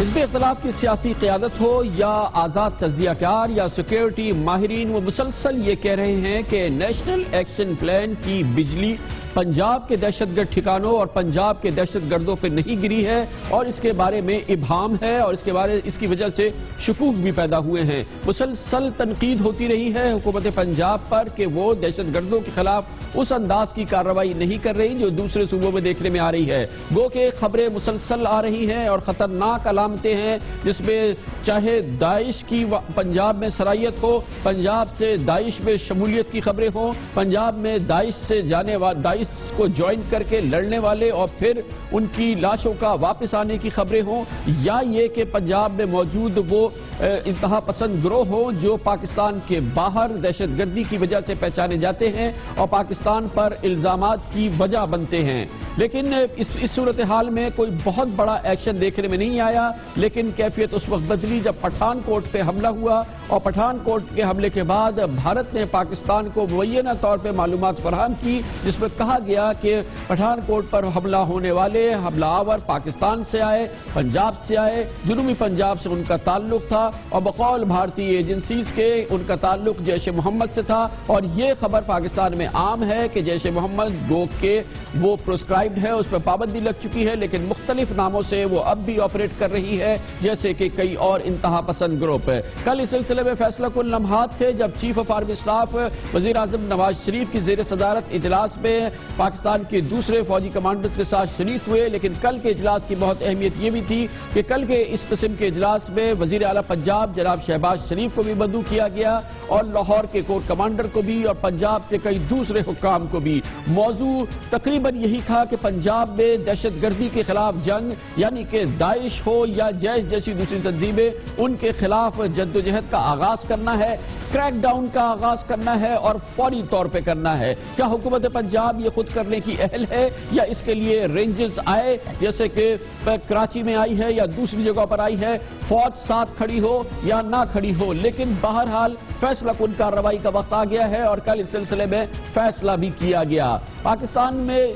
حزب اختلاف کی سیاسی قیادت ہو یا آزاد تجزیہ کار یا سیکیورٹی ماہرین، وہ مسلسل یہ کہہ رہے ہیں کہ نیشنل ایکشن پلان کی بجلی پنجاب کے دہشت گرد ٹھکانوں اور پنجاب کے دہشت گردوں پہ نہیں گری ہے، اور اس کے بارے میں ابہام ہے، اور اس کی وجہ سے شکوک بھی پیدا ہوئے ہیں۔ مسلسل تنقید ہوتی رہی ہے حکومت پنجاب پر کہ وہ دہشت گردوں کے خلاف اس انداز کی کارروائی نہیں کر رہی جو دوسرے صوبوں میں دیکھنے میں آ رہی ہے۔ گو کہ خبریں مسلسل آ رہی ہیں اور خطرناک علامتیں ہیں، جس میں چاہے داعش کی پنجاب میں سرائیت ہو، پنجاب سے داعش میں شمولیت کی خبریں ہوں، پنجاب میں داعش سے داعش کو جوائن کر کے لڑنے والے اور پھر ان کی لاشوں کا واپس آنے کی خبریں ہوں، یا یہ کہ پنجاب میں موجود وہ انتہا پسند گروہ ہوں جو پاکستان کے باہر دہشت گردی کی وجہ سے پہچانے جاتے ہیں اور پاکستان پر الزامات کی وجہ بنتے ہیں۔ لیکن اس صورتحال میں کوئی بہت بڑا ایکشن دیکھنے میں نہیں آیا، لیکن کیفیت اس وقت بدلی جب پٹھان کوٹ پہ حملہ ہوا، اور پٹھان کوٹ کے حملے کے بعد بھارت نے پاکستان کو مبینہ طور پہ معلومات فراہم کی، جس میں کہا گیا کہ پٹھان کوٹ پر حملہ ہونے والے حملہ آور پاکستان سے آئے، پنجاب سے آئے، جنوبی پنجاب سے ان کا تعلق تھا، اور بقول بھارتی ایجنسیز کے ان کا تعلق جیش محمد سے تھا، اور یہ خبر پاکستان میں عام ہے کہ جیش محمد گو کے وہ پروسکرائبڈ ہے، اس پہ پابندی لگ چکی ہے، لیکن مختلف ناموں سے وہ اب بھی آپریٹ کر رہی ہے، جیسے کہ کئی اور انتہا پسند گروپ ہے۔ کل اس سلسلے میں فیصلہ کن لمحات تھے جب چیف آف آرمی اسٹاف وزیر اعظم نواز شریف کی زیر صدارت اجلاس میں پاکستان کے دوسرے فوجی کمانڈرز کے ساتھ شریک ہوئے، لیکن کل کے اجلاس کی بہت اہمیت یہ بھی تھی کہ کل کے اس قسم کے اجلاس میں وزیر اعلیٰ پنجاب جناب شہباز شریف کو بھی مدعو کیا گیا، اور لاہور کے کور کمانڈر کو بھی، اور پنجاب سے کئی دوسرے حکام کو بھی۔ موضوع تقریباً یہی تھا کہ پنجاب میں دہشت گردی کے خلاف جنگ، یعنی کہ داعش ہو یا جیش جیسی دوسری تنظیمیں، ان کے خلاف جدوجہد کا آغاز کرنا ہے، کریک ڈاؤن کا آغاز کرنا ہے، اور فوری طور پہ کرنا ہے۔ کیا حکومت پنجاب یہ خود کرنے کی اہل ہے، یا اس کے لیے رینجز آئے جیسے کہ کراچی میں آئی ہے یا دوسری جگہ پر آئی ہے، فوج ساتھ کھڑی ہو یا نہ کھڑی ہو، لیکن بہرحال فیصلہ کن کارروائی کا وقت آ گیا ہے، اور کل اس سلسلے میں فیصلہ بھی کیا گیا۔ پاکستان میں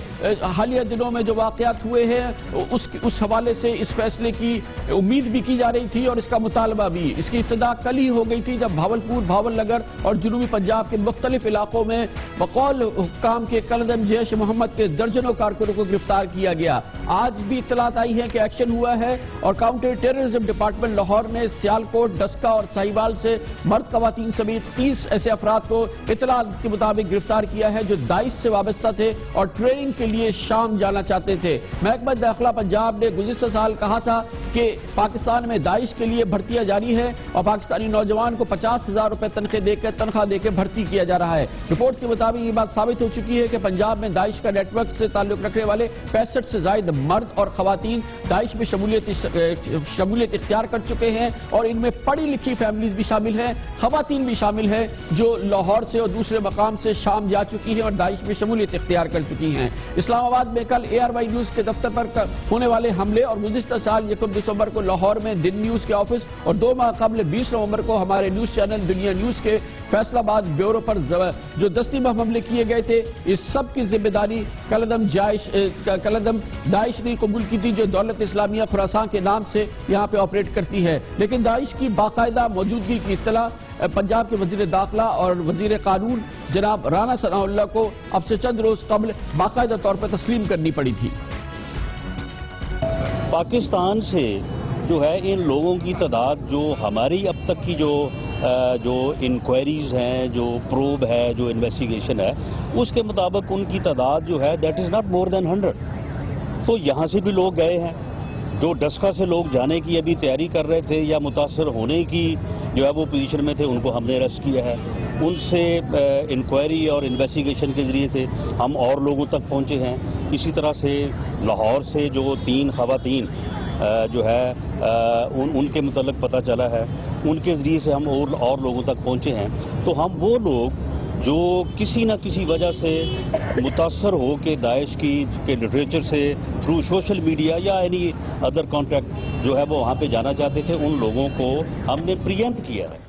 حالیہ دنوں میں جو واقعات ہوئے ہیں اس حوالے سے اس فیصلے کی امید بھی کی جا رہی تھی اور اس کا مطالبہ بھی۔ اس کی ابتدا کل ہی ہو گئی تھی جب بھاولپور، بھاول نگر اور جنوبی پنجاب کے مختلف علاقوں میں بقول حکام کے کلدم جیش محمد کے درجنوں کارکنوں کو گرفتار کیا گیا۔ آج بھی اطلاعات آئی ہیں کہ ایکشن ہوا ہے، اور کاؤنٹر ٹیررزم ڈپارٹمنٹ لاہور نے سیالکوٹ، ڈسکا اور ساہیوال سے مرد خواتین سمیت 30 ایسے افراد کو اطلاعات کے مطابق گرفتار کیا ہے جو داعش سے وابستہ تھے اور ٹریننگ کے لیے شام جانا چاہتے تھے۔ محکمہ داخلہ پنجاب نے گزشتہ سال کہا تھا کہ پاکستان میں داعش کے لیے بھرتیاں جاری ہے، اور پاکستانی نوجوان کو 50,000 روپے تنخواہ دے کے بھرتی کیا جا رہا ہے۔ رپورٹس کے مطابق یہ بات ثابت ہو چکی ہے کہ پنجاب میں داعش کا نیٹ ورک سے تعلق رکھنے والے 65 سے زائد مرد اور خواتین داعش میں شمولیت اختیار کر چکے ہیں، اور ان میں پڑھی لکھی فیملیز بھی شامل ہیں، خواتین بھی شامل ہیں جو لاہور سے اور دوسرے مقام سے شام جا چکی ہیں اور داعش میں شمولیت اختیار کر چکی ہیں۔ اسلام آباد میں کل ARY نیوز کے دفتر پر ہونے والے حملے، اور گزشتہ سال 1 دسمبر کو لاہور میں دن نیوز کے آفس، اور 2 ماہ قبل 20 نومبر کو ہمارے نیوز چینل دنیا نیوز کے فیصل آباد بیورو پر جو دستی بم حملے کیے گئے تھے، اس سب کی ذمہ داری کلدم داعش نے قبول کی تھی، جو دولت اسلامیہ خراسان کے نام سے یہاں پہ آپریٹ کرتی ہے۔ لیکن داعش کی باقاعدہ موجودگی کی اطلاع پنجاب کے وزیر داخلہ اور وزیر قانون جناب رانا ثناء اللہ کو اب سے چند روز قبل باقاعدہ طور پر تسلیم کرنی پڑی تھی۔ پاکستان سے جو ہے ان لوگوں کی تعداد، جو ہماری اب تک کی جو انکوائریز ہیں، جو پروب ہے، جو انویسٹیگیشن ہے، اس کے مطابق ان کی تعداد جو ہے دیٹ از ناٹ مور دین 100۔ تو یہاں سے بھی لوگ گئے ہیں، جو ڈسکا سے لوگ جانے کی ابھی تیاری کر رہے تھے یا متاثر ہونے کی جو ہے وہ پوزیشن میں تھے، ان کو ہم نے اریسٹ کیا ہے۔ ان سے انکوائری اور انویسٹیگیشن کے ذریعے سے ہم اور لوگوں تک پہنچے ہیں۔ اسی طرح سے لاہور سے جو 3 خواتین جو ہے ان کے متعلق پتہ چلا ہے، ان کے ذریعے سے ہم اور لوگوں تک پہنچے ہیں۔ تو ہم وہ لوگ جو کسی نہ کسی وجہ سے متاثر ہو کے داعش کے لٹریچر سے تھرو سوشل میڈیا یا اینی ادر کانٹیکٹ جو ہے وہ وہاں پہ جانا چاہتے تھے، ان لوگوں کو ہم نے پریمپٹ کیا ہے۔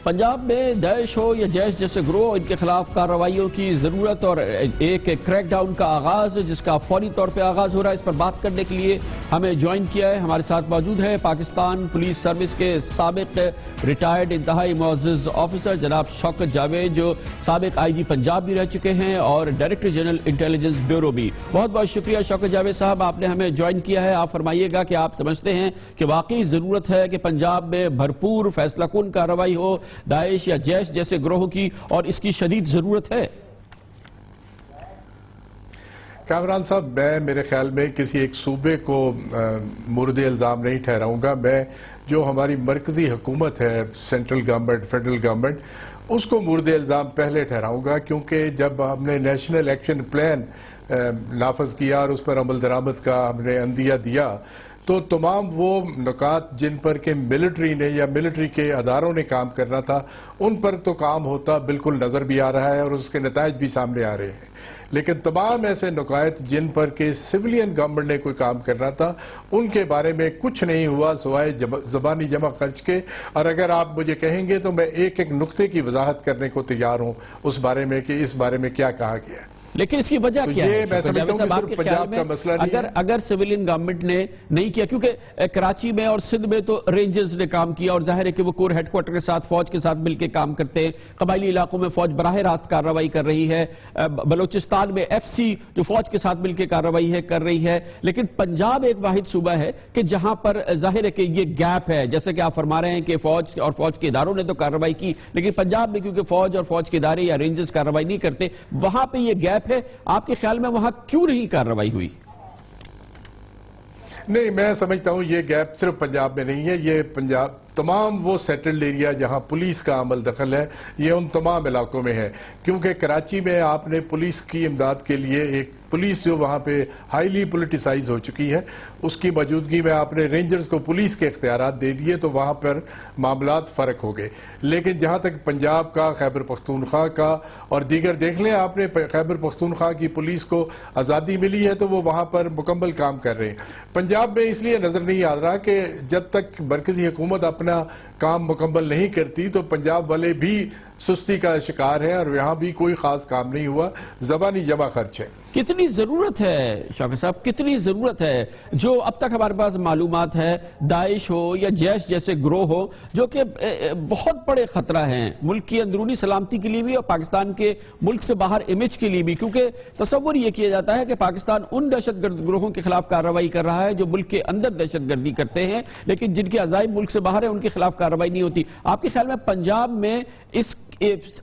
پنجاب میں داعش ہو یا جیش جیسے گروہ، ان کے خلاف کارروائیوں کی ضرورت اور ایک کریک ڈاؤن کا آغاز جس کا فوری طور پہ آغاز ہو رہا ہے، اس پر بات کرنے کے لیے ہمیں جوائن کیا ہے. ہمارے ساتھ موجود ہے پاکستان پولیس سروس کے سابق ریٹائرڈ انتہائی معزز آفیسر جناب شوکت جاوید, جو سابق آئی جی پنجاب بھی رہ چکے ہیں اور ڈائریکٹر جنرل انٹیلیجنس بیورو بھی. بہت بہت شکریہ شوکت جاوید صاحب, آپ نے ہمیں جوائن کیا ہے. آپ فرمائیے گا کہ آپ سمجھتے ہیں کہ واقعی ضرورت ہے کہ پنجاب میں بھرپور فیصلہ کن کارروائی ہو داعش یا جیش جیسے گروہوں کی, اور اس کی شدید ضرورت ہے؟ کامران صاحب, میں میرے خیال میں کسی ایک صوبے کو مورد الزام نہیں ٹھہراؤں گا. میں جو ہماری مرکزی حکومت ہے, سینٹرل گورنمنٹ, فیڈرل گورنمنٹ, اس کو مورد الزام پہلے ٹھہراؤں گا, کیونکہ جب ہم نے نیشنل ایکشن پلان نافذ کیا اور اس پر عمل درآمد کا ہم نے عندیہ دیا, تو تمام وہ نکات جن پر کہ ملٹری نے یا ملٹری کے اداروں نے کام کرنا تھا, ان پر تو کام ہوتا بالکل نظر بھی آ رہا ہے اور اس کے نتائج بھی سامنے آ رہے ہیں. لیکن تمام ایسے نکات جن پر کہ سویلین گورنمنٹ نے کوئی کام کرنا تھا, ان کے بارے میں کچھ نہیں ہوا سوائے زبانی جمع خرچ کے. اور اگر آپ مجھے کہیں گے تو میں ایک ایک نقطے کی وضاحت کرنے کو تیار ہوں اس بارے میں کہ اس بارے میں کیا کہا گیا ہے. لیکن اس کی وجہ کیا ہے؟ میں سمجھتا ہوں کہ صرف پنجاب کا مسئلہ نہیں ہے. اگر سویلین گورنمنٹ نے نہیں کیا, کیونکہ کراچی میں اور سندھ میں تو رینجرز نے کام کیا, اور ظاہر ہے کہ وہ کور ہیڈ کوارٹر کے ساتھ فوج کے ساتھ مل کے کام کرتے ہیں. قبائلی علاقوں میں فوج براہ راست کارروائی کر رہی ہے. بلوچستان میں ایف سی جو فوج کے ساتھ مل کے کارروائی کر رہی ہے. لیکن پنجاب ایک واحد صوبہ ہے کہ جہاں پر ظاہر ہے کہ یہ گیپ ہے, جیسے کہ آپ فرما رہے ہیں کہ فوج اور فوج کے اداروں نے تو کارروائی کی, لیکن پنجاب میں کیونکہ فوج اور فوج کے ادارے یا رینجرز کارروائی نہیں کرتے, وہاں پہ یہ گیپ ہے. آپ کے خیال میں وہاں کیوں نہیں کارروائی ہوئی؟ نہیں, میں سمجھتا ہوں یہ گیپ صرف پنجاب میں نہیں ہے. یہ پنجاب تمام وہ سیٹلڈ ایریا جہاں پولیس کا عمل دخل ہے, یہ ان تمام علاقوں میں ہے. کیونکہ کراچی میں آپ نے پولیس کی امداد کے لیے ایک پولیس جو وہاں پہ ہائیلی پولیٹیسائز ہو چکی ہے, اس کی موجودگی میں آپ نے رینجرز کو پولیس کے اختیارات دے دیے, تو وہاں پر معاملات فرق ہو گئے. لیکن جہاں تک پنجاب کا, خیبر پختونخوا کا اور دیگر دیکھ لیں, آپ نے خیبر پختونخوا کی پولیس کو آزادی ملی ہے تو وہ وہاں پر مکمل کام کر رہے ہیں. پنجاب میں اس لیے نظر نہیں آ رہا کہ جب تک مرکزی حکومت اپنا کام مکمل نہیں کرتی تو پنجاب والے بھی سستی کا شکار ہیں, اور یہاں بھی کوئی خاص کام نہیں ہوا, زبانی جمع خرچ ہے. کتنی ضرورت ہے شوکت صاحب, کتنی ضرورت ہے؟ جو اب تک ہمارے پاس معلومات ہے, داعش ہو یا جیش جیسے گروہ ہو جو کہ بہت بڑے خطرہ ہیں ملک کی اندرونی سلامتی کے لیے بھی اور پاکستان کے ملک سے باہر امیج کے لیے بھی, کیونکہ تصور یہ کیا جاتا ہے کہ پاکستان ان دہشت گرد گروہوں کے خلاف کارروائی کر رہا ہے جو ملک کے اندر دہشت گردی کرتے ہیں, لیکن جن کے عزائم ملک سے باہر ہیں ان کے خلاف کارروائی نہیں ہوتی. آپ کے خیال میں پنجاب میں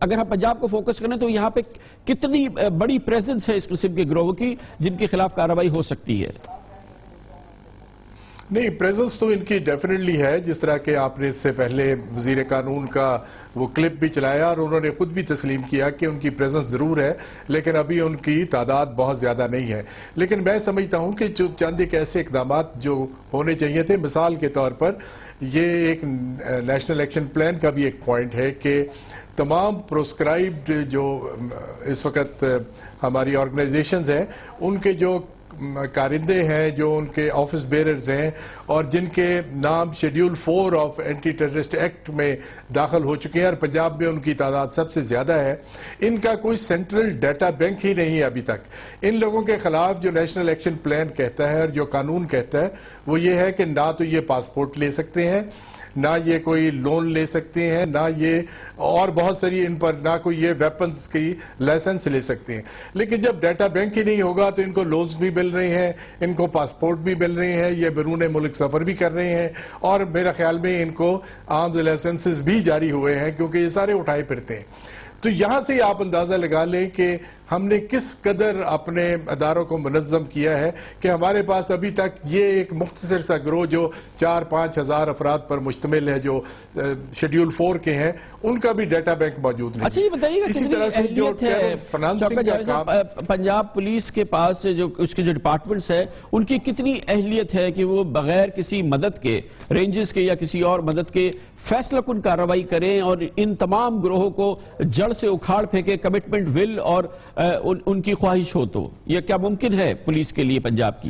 اگر ہم پنجاب کو فوکس کریں تو یہاں پہ کتنی بڑی پریزنس ہے اس قسم کے گروہوں کی جن کے خلاف کارروائی ہو سکتی ہے؟ نہیں, پریزنس تو ان کی ڈیفینیٹلی ہے. جس طرح کہ آپ نے اس سے پہلے وزیر قانون کا وہ کلپ بھی چلایا اور انہوں نے خود بھی تسلیم کیا کہ ان کی پریزنس ضرور ہے, لیکن ابھی ان کی تعداد بہت زیادہ نہیں ہے. لیکن میں سمجھتا ہوں کہ جو چند ایک ایسے اقدامات جو ہونے چاہیے تھے, مثال کے طور پر یہ ایک نیشنل ایکشن پلان کا بھی ایک پوائنٹ ہے کہ تمام پروسکرائبڈ جو اس وقت ہماری آرگنائزیشنز ہیں, ان کے جو کارندے ہیں, جو ان کے آفس بیررز ہیں اور جن کے نام schedule 4 of anti terrorist act میں داخل ہو چکے ہیں, اور پنجاب میں ان کی تعداد سب سے زیادہ ہے, ان کا کوئی سینٹرل ڈیٹا بینک ہی نہیں ہے ابھی تک. ان لوگوں کے خلاف جو نیشنل ایکشن پلان کہتا ہے اور جو قانون کہتا ہے وہ یہ ہے کہ نہ تو یہ پاسپورٹ لے سکتے ہیں, نہ یہ کوئی لون لے سکتے ہیں, نہ یہ اور بہت ساری ان پر نہ کوئی یہ ویپنز کی لائسنس لے سکتے ہیں. لیکن جب ڈیٹا بینک ہی نہیں ہوگا تو ان کو لونز بھی مل رہے ہیں, ان کو پاسپورٹ بھی مل رہے ہیں, یہ بیرون ملک سفر بھی کر رہے ہیں, اور میرا خیال میں ان کو آرمز لائسنسز بھی جاری ہوئے ہیں کیونکہ یہ سارے اٹھائے پھرتے ہیں. تو یہاں سے آپ اندازہ لگا لیں کہ ہم نے کس قدر اپنے اداروں کو منظم کیا ہے کہ ہمارے پاس ابھی تک یہ ایک مختصر سا گروہ جو 4-5 ہزار افراد پر مشتمل ہے جو شیڈیول 4 کے ہیں, ان کا بھی ڈیٹا بینک موجود نہیں. اچھا, یہ بتائیے گا اسی طرح سے جو فنانسنگ کا کام پنجاب پولیس کے پاس جو اس کے جو ڈپارٹمنٹس ہیں ان کی کتنی اہلیت ہے کہ وہ بغیر کسی مدد کے, رینجز کے یا کسی اور مدد کے, فیصلہ کن کارروائی کریں اور ان تمام گروہوں کو جڑ سے اکھاڑ پھینکے, کمٹمنٹ ول اور ان کی خواہش ہو؟ تو یہ کیا ممکن ہے پولیس کے لیے پنجاب کی؟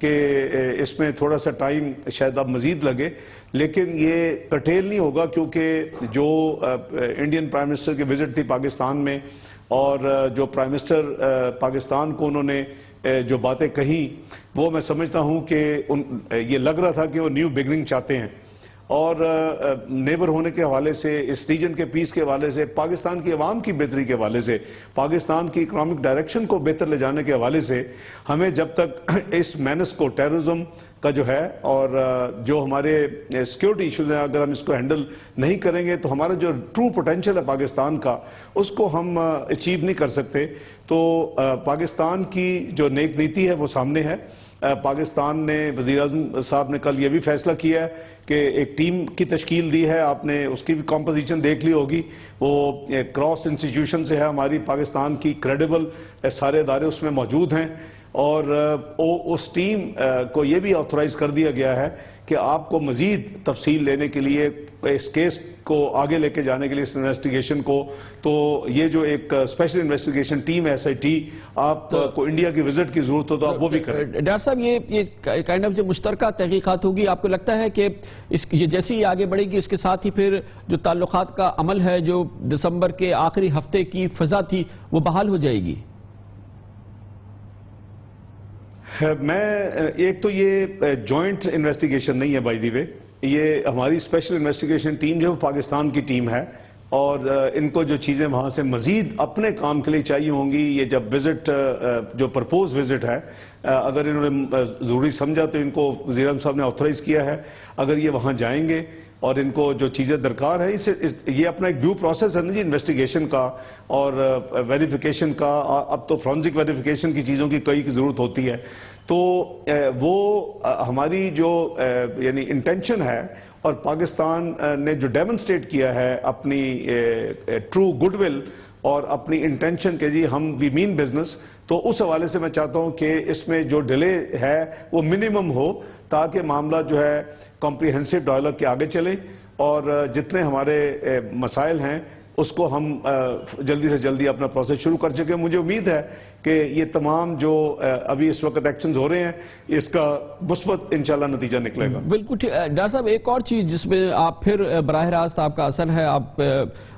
کہ اس میں تھوڑا سا ٹائم شاید اب مزید لگے، لیکن یہ کٹیل نہیں ہوگا، کیونکہ جو انڈین پرائم منسٹر کی وزٹ تھی پاکستان میں، اور جو پرائم منسٹر پاکستان کو انہوں نے جو باتیں کہیں، وہ میں سمجھتا ہوں کہ یہ لگ رہا تھا کہ وہ نیو بگننگ چاہتے ہیں، اور نیبر ہونے کے حوالے سے، اس ریجن کے پیس کے حوالے سے، پاکستان کی عوام کی بہتری کے حوالے سے، پاکستان کی اکنامک ڈائریکشن کو بہتر لے جانے کے حوالے سے، ہمیں جب تک اس مینس کو، ٹیررزم کا جو ہے، اور جو ہمارے سیکیورٹی ایشوز ہیں، اگر ہم اس کو ہینڈل نہیں کریں گے تو ہمارا جو ٹرو پوٹینشل ہے پاکستان کا، اس کو ہم اچیو نہیں کر سکتے۔ تو پاکستان کی جو نیک نیتی ہے وہ سامنے ہے۔ پاکستان نے، وزیر اعظم صاحب نے کل یہ بھی فیصلہ کیا ہے کہ ایک ٹیم کی تشکیل دی ہے، آپ نے اس کی بھی کمپوزیشن دیکھ لی ہوگی، وہ کراس انسٹیٹیوشن سے ہے، ہماری پاکستان کی کریڈیبل سارے ادارے اس میں موجود ہیں، اور اس ٹیم کو یہ بھی آتھورائز کر دیا گیا ہے کہ آپ کو مزید تفصیل لینے کے لیے، اس کیس کو آگے لے کے جانے کے لیے، اس انویسٹیگیشن کو، تو یہ جو ایک اسپیشل انویسٹیگیشن ٹیم ہے SIT، آپ کو انڈیا کی وزٹ کی ضرورت ہو تو آپ وہ بھی کریں۔ ڈاکٹر صاحب، یہ کائنڈ آف جو مشترکہ تحقیقات ہوگی، آپ کو لگتا ہے کہ یہ جیسی ہی آگے بڑھے گی، اس کے ساتھ ہی پھر جو تعلقات کا عمل ہے، جو دسمبر کے آخری ہفتے کی فضا تھی، وہ بحال ہو جائے گی؟ ایک تو یہ جوائنٹ انویسٹیگیشن نہیں ہے، بائی دی وے، یہ ہماری اسپیشل انویسٹیگیشن ٹیم جو پاکستان کی ٹیم ہے، اور ان کو جو چیزیں وہاں سے مزید اپنے کام کے لیے چاہیے ہوں گی، یہ جب وزٹ، جو پرپوز وزٹ ہے، اگر انہوں نے ضروری سمجھا تو ان کو وزیر اعظم صاحب نے آتھورائز کیا ہے، اگر یہ وہاں جائیں گے اور ان کو جو چیزیں درکار ہیں، یہ اپنا ایک ڈیو پروسیس ہے نا جی، انویسٹیگیشن کا اور ویریفیکیشن کا، اب تو فرانزک ویریفیکیشن کی چیزوں کی کئی ضرورت ہوتی ہے، تو وہ ہماری جو یعنی انٹینشن ہے، اور پاکستان نے جو ڈیمونسٹریٹ کیا ہے اپنی ٹرو گڈ ول اور اپنی انٹینشن کہ جی ہم وی مین بزنس، تو اس حوالے سے میں چاہتا ہوں کہ اس میں جو ڈیلے ہے وہ منیمم ہو، تاکہ معاملہ جو ہے کمپریہنسو ڈائلاگ کے آگے چلے، اور جتنے ہمارے مسائل ہیں اس کو ہم جلدی سے جلدی اپنا پروسیس شروع کر چکے۔ مجھے امید ہے کہ یہ تمام جو ابھی اس وقت ایکشنز ہو رہے ہیں، اس کا مثبت انشاءاللہ نتیجہ نکلے گا۔ بالکل ٹھیک۔ ڈاکٹر صاحب، ایک اور چیز جس میں آپ پھر براہ راست آپ کا اثر ہے، آپ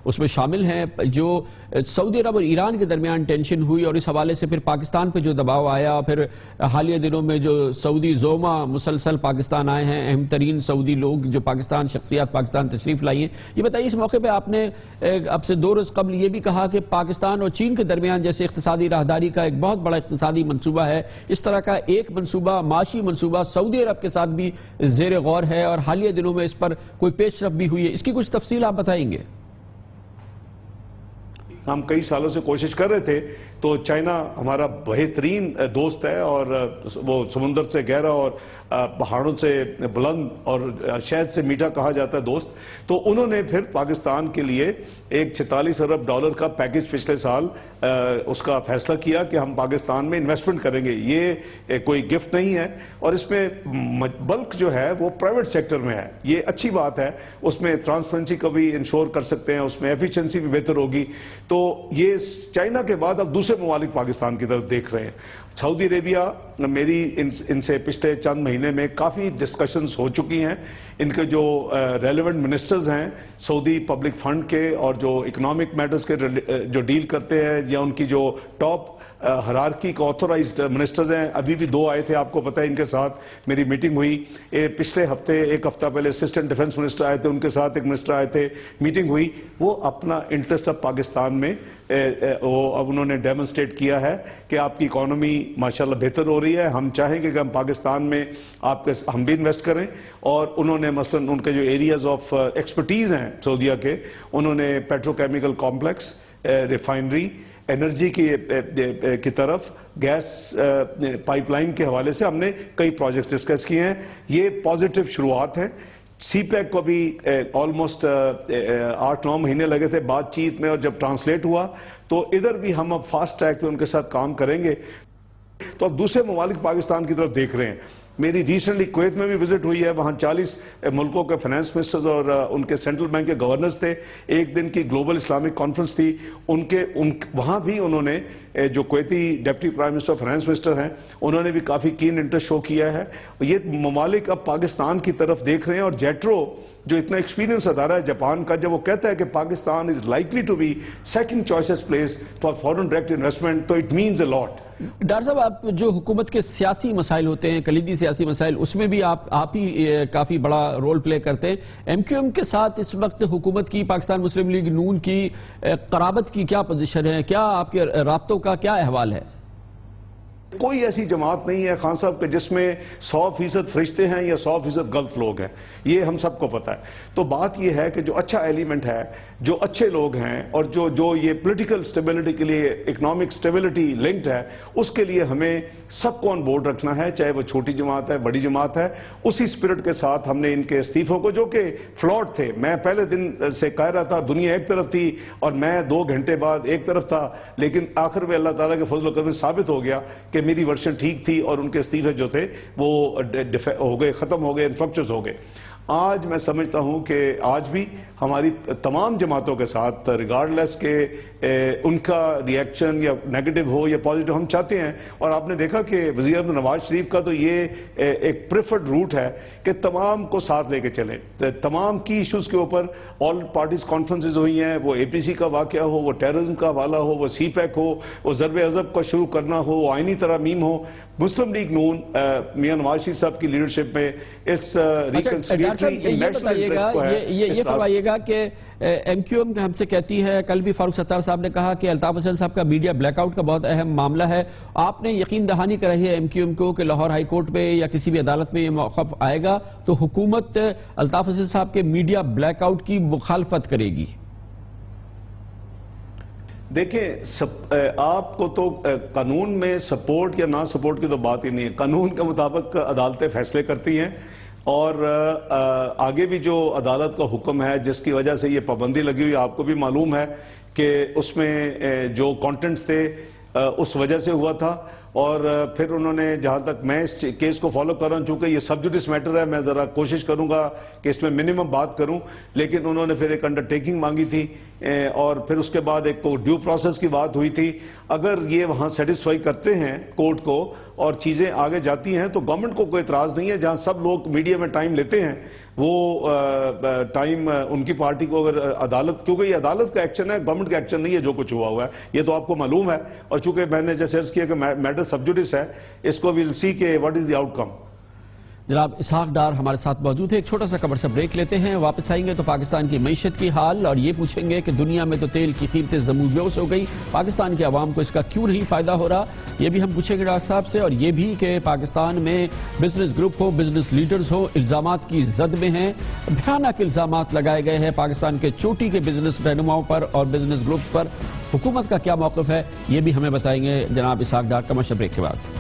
اس میں شامل ہیں، جو سعودی عرب اور ایران کے درمیان ٹینشن ہوئی، اور اس حوالے سے پھر پاکستان پہ جو دباؤ آیا، پھر حالیہ دنوں میں جو سعودی زوما مسلسل پاکستان آئے ہیں، اہم ترین سعودی لوگ جو پاکستان، شخصیات پاکستان تشریف لائی ہیں، یہ بتائیے اس موقع پہ آپ نے اب سے 2 روز قبل یہ بھی کہا کہ پاکستان اور چین کے درمیان جیسے اقتصادی راہداری کا ایک بہت بڑا اقتصادی منصوبہ ہے، اس طرح کا ایک منصوبہ، معاشی منصوبہ سعودی عرب کے ساتھ بھی زیر غور ہے، اور حالیہ دنوں میں اس پر کوئی پیش رفت بھی ہوئی ہے، اس کی کچھ تفصیل آپ بتائیں گے؟ ہم کئی سالوں سے کوشش کر رہے تھے، تو چائنا ہمارا بہترین دوست ہے، اور وہ سمندر سے گہرا اور پہاڑوں سے بلند اور شہد سے میٹھا کہا جاتا ہے دوست، تو انہوں نے پھر پاکستان کے لیے ایک $46 ارب کا پیکج پچھلے سال اس کا فیصلہ کیا کہ ہم پاکستان میں انویسٹمنٹ کریں گے۔ یہ کوئی گفٹ نہیں ہے، اور اس میں بلک جو ہے وہ پرائیویٹ سیکٹر میں ہے، یہ اچھی بات ہے، اس میں ٹرانسپیرنسی کو بھی انشور کر سکتے ہیں، اس میں ایفیشنسی بھی بہتر ہوگی۔ تو یہ چائنا کے بعد اب دوسرے ممالک پاکستان کی طرف دیکھ رہے ہیں۔ سعودی عربیہ، میری ان سے پچھلے چند مہینے میں کافی ڈسکشنز ہو چکی ہیں، ان کے جو ریلیونٹ منسٹرز ہیں سعودی پبلک فنڈ کے، اور جو اکنامک میٹرز کے جو ڈیل کرتے ہیں، یا ان کی جو ٹاپ ہرارکی کا آتھورائزڈ منسٹرز ہیں، ابھی بھی 2 آئے تھے، آپ کو پتہ ہے، ان کے ساتھ میری میٹنگ ہوئی۔ پچھلے ہفتے، ایک ہفتہ پہلے اسسٹنٹ ڈیفنس منسٹر آئے تھے، ان کے ساتھ ایک منسٹر آئے تھے، میٹنگ ہوئی۔ وہ اپنا انٹرسٹ اب پاکستان میں اب انہوں نے ڈیمونسٹریٹ کیا ہے کہ آپ کی اکانومی ماشاءاللہ بہتر ہو رہی ہے، ہم چاہیں گے کہ ہم پاکستان میں ہم بھی انویسٹ کریں، اور انہوں نے مثلا ان کے جو ایریاز آف ایکسپرٹیز ہیں سعودیہ کے، انہوں نے petro chemical complex, refinery, energy کی طرف، گیس پائپ لائن کے حوالے سے ہم نے کئی پروجیکٹس ڈسکس کیے ہیں۔ یہ پازیٹیو شروعات ہیں۔ سی پیک کو بھی آلموسٹ 8-9 مہینے لگے تھے بات چیت میں، اور جب ٹرانسلیٹ ہوا تو ادھر بھی ہم اب فاسٹ ٹریک پہ ان کے ساتھ کام کریں گے۔ تو اب دوسرے ممالک پاکستان کی طرف دیکھ رہے ہیں۔ میری ریسنٹلی کویت میں بھی وزٹ ہوئی ہے، وہاں 40 ملکوں کے فائنانس منسٹرز اور ان کے سینٹرل بینک کے گورنرز تھے، ایک دن کی گلوبل اسلامک کانفرنس تھی، وہاں بھی انہوں نے جو Kuwaiti deputy prime minister finance minister ہیں انہوں نے بھی کافی کین انٹرسٹ شو کیا ہے. یہ ممالک اب پاکستان کی طرف دیکھ رہے ہیں, اور جیٹرو جو اتنا ایکسپیرینس ادارہ ہے جاپان کا, جب وہ کہتا ہے کہ Pakistan is likely to be second choices place for foreign direct investment, تو it means a lot. Doctor صاحب, آپ جو حکومت کے سیاسی مسائل ہوتے ہیں, کلیدی سیاسی مسائل, اس میں بھی آپ ہی کافی بڑا رول پلے کرتے ہیں. ایم کیو ایم کے ساتھ اس وقت حکومت کی, پاکستان مسلم لیگ نون کی قرابت کی کیا پوزیشن ہے؟ کیا آپ کے رابطوں کا کیا احوال ہے؟ کوئی ایسی جماعت نہیں ہے خان صاحب کہ جس میں 100% فرشتے ہیں یا 100% غلط لوگ ہیں, یہ ہم سب کو پتہ ہے. تو بات یہ ہے کہ جو اچھا ایلیمنٹ ہے, جو اچھے لوگ ہیں, اور جو یہ پولیٹیکل سٹیبلٹی کے لیے, اکنامک سٹیبلٹی لنکڈ ہے, اس کے لیے ہمیں سب کو آن بورڈ رکھنا ہے, چاہے وہ چھوٹی جماعت ہے, بڑی جماعت ہے. اسی اسپرٹ کے ساتھ ہم نے ان کے استعفوں کو, جو کہ فلاٹ تھے, میں پہلے دن سے کہہ رہا تھا دنیا ایک طرف تھی اور میں 2 گھنٹے بعد ایک طرف تھا, لیکن آخر میں اللہ تعالیٰ کے فضل و کرم سے ثابت ہو گیا کہ میری ورشن ٹھیک تھی اور ان کے استعفے جو تھے وہ ہو گئے, ختم ہو گئے, انفرکچرز ہو گئے. آج میں سمجھتا ہوں کہ آج بھی ہماری تمام جماعتوں کے ساتھ ریگارڈلیس کہ ان کا ریئیکشن یا نیگیٹو ہو یا پازیٹو, ہم چاہتے ہیں. اور آپ نے دیکھا کہ وزیر اعظم نواز شریف کا تو یہ ایک پریفرڈ روٹ ہے کہ تمام کو ساتھ لے کے چلیں. تمام کی ایشوز کے اوپر آل پارٹیز کانفرنسز ہوئی ہیں, وہ اے پی سی کا واقعہ ہو, وہ ٹیررزم کا حوالہ ہو, وہ سی پیک ہو, وہ ضرب عضب کا شروع کرنا ہو, وہ آئینی ترامیم ہو. مسلم لیگ نون میاں نواز شریف صاحب کی لیڈرشپ میں اس ریکنسیلیٹری نیشنل انٹرسٹ کو ہے. یہ فرمائیے گا کہ ایم کیو ایم ہم سے کہتی ہے, کل بھی فاروق ستار صاحب نے کہا کہ الطاف حسین صاحب کا میڈیا بلیک آؤٹ کا بہت اہم معاملہ ہے. آپ نے یقین دہانی کرائی ہے ایم کیو ایم کو کہ لاہور ہائی کورٹ میں یا کسی بھی عدالت میں یہ موقف آئے گا تو حکومت الطاف حسین صاحب کے میڈیا بلیک آؤٹ کی مخالفت کرے گی؟ دیکھیں, آپ کو تو قانون میں سپورٹ یا نہ سپورٹ کی تو بات ہی نہیں ہے. قانون کے مطابق عدالتیں فیصلے کرتی ہیں, اور آگے بھی جو عدالت کا حکم ہے جس کی وجہ سے یہ پابندی لگی ہوئی, آپ کو بھی معلوم ہے کہ اس میں جو کانٹینٹس تھے اس وجہ سے ہوا تھا. اور پھر انہوں نے, جہاں تک میں اس کیس کو فالو کر رہا ہوں, چونکہ یہ سب جوڈس میٹر ہے, میں ذرا کوشش کروں گا کہ اس میں منیمم بات کروں, لیکن انہوں نے پھر ایک انڈرٹیکنگ مانگی تھی, اور پھر اس کے بعد ایک ڈیو پروسیس کی بات ہوئی تھی. اگر یہ وہاں سیٹسفائی کرتے ہیں کورٹ کو اور چیزیں آگے جاتی ہیں تو گورنمنٹ کو کوئی اعتراض نہیں ہے. جہاں سب لوگ میڈیا میں ٹائم لیتے ہیں, وہ ٹائم ان کی پارٹی کو اگر عدالت, کیونکہ یہ عدالت کا ایکشن ہے, گورنمنٹ کا ایکشن نہیں ہے جو کچھ ہوا ہوا ہے, یہ تو آپ کو معلوم ہے. اور چونکہ میں نے جیسے عرض کیا کہ میٹر سب جوڈس ہے, اس کو ویل سی کہ واٹ از دی آؤٹ کم. جناب اسحاق ڈار ہمارے ساتھ موجود ہے. ایک چھوٹا سا کمرشل بریک لیتے ہیں, واپس آئیں گے تو پاکستان کی معیشت کی حال, اور یہ پوچھیں گے کہ دنیا میں تو تیل کی قیمتیں زمین ہو گئی, پاکستان کے عوام کو اس کا کیوں نہیں فائدہ ہو رہا, یہ بھی ہم پوچھیں گے ڈاکٹر صاحب سے. اور یہ بھی کہ پاکستان میں business group who, business leaders who, الزامات کی زد میں ہیں, بھیانک الزامات لگائے گئے ہیں پاکستان کے چوٹی کے بزنس رہنماؤں پر اور بزنس گروپس پر. حکومت کا کیا موقف ہے یہ بھی ہمیں بتائیں گے جناب اسحاق ڈار کمرشل بریک کے بعد.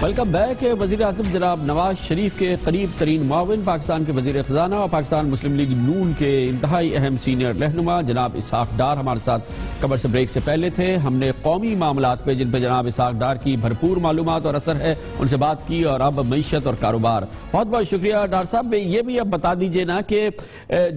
Welcome back. وزیر اعظم جناب نواز شریف کے قریب ترین معاون, پاکستان کے وزیر خزانہ اور پاکستان مسلم لیگ نون کے انتہائی اہم سینئر رہنما جناب اسحاق ڈار ہمارے ساتھ کمرشل بریک سے پہلے تھے. ہم نے قومی معاملات پہ جن پہ جناب اسحاق ڈار کی بھرپور معلومات اور اثر ہے ان سے بات کی, اور اب معیشت اور کاروبار. بہت بہت شکریہ ڈار صاحب. یہ بھی اب بتا دیجئے نا کہ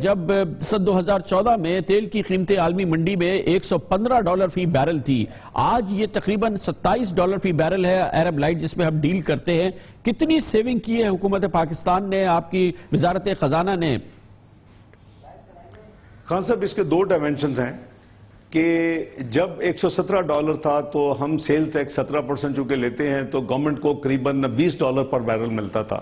جب سن 2014 میں تیل کی قیمتیں عالمی منڈی میں $115 فی بیرل تھی, آج یہ تقریباً $27 فی بیرل ہے عرب لائٹ جس میں ہم ڈیل کرتے ہیں. کتنی سیونگ کی ہے حکومت پاکستان نے, آپ کی وزارت خزانہ نے؟ خان صاحب, اس کے 2 ڈائمنشنز ہیں کہ جب $117 تھا تو ہم سیل ٹیکس 17% چونکہ لیتے ہیں تو گورنمنٹ کو قریباً $20 پر بیرل ملتا تھا.